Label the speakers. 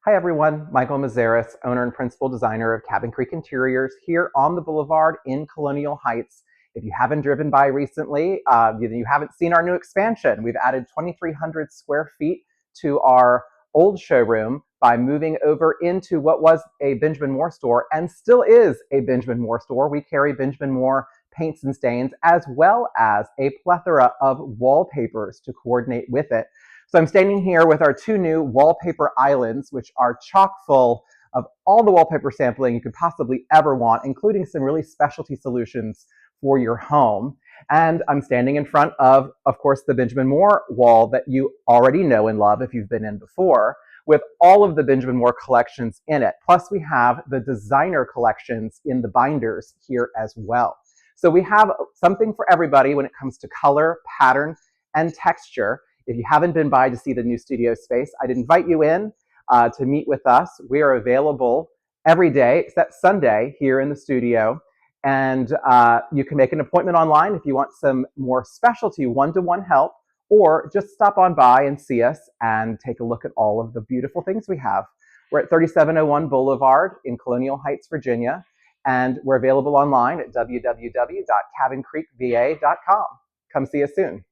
Speaker 1: Hi everyone, Michael Mazaris, owner and principal designer of Cabin Creek Interiors here on the Boulevard in Colonial Heights. If you haven't driven by recently, you haven't seen our new expansion. We've added 2,300 square feet to our old showroom by moving over into what was a Benjamin Moore store and still is a Benjamin Moore store. We carry Benjamin Moore paints and stains as well as a plethora of wallpapers to coordinate with it. So I'm standing here with our two new wallpaper islands, which are chock full of all the wallpaper sampling you could possibly ever want, including some really specialty solutions for your home. And I'm standing in front of course, the Benjamin Moore wall that you already know and love if you've been in before, with all of the Benjamin Moore collections in it. Plus, we have the designer collections in the binders here as well. So we have something for everybody when it comes to color, pattern, and texture. If you haven't been by to see the new studio space, I'd invite you in to meet with us. We are available every day except Sunday here in the studio. And you can make an appointment online if you want some more specialty one-to-one help, or just stop on by and see us and take a look at all of the beautiful things we have. We're at 3701 Boulevard in Colonial Heights, Virginia, and we're available online at www.cabincreekva.com. Come see us soon.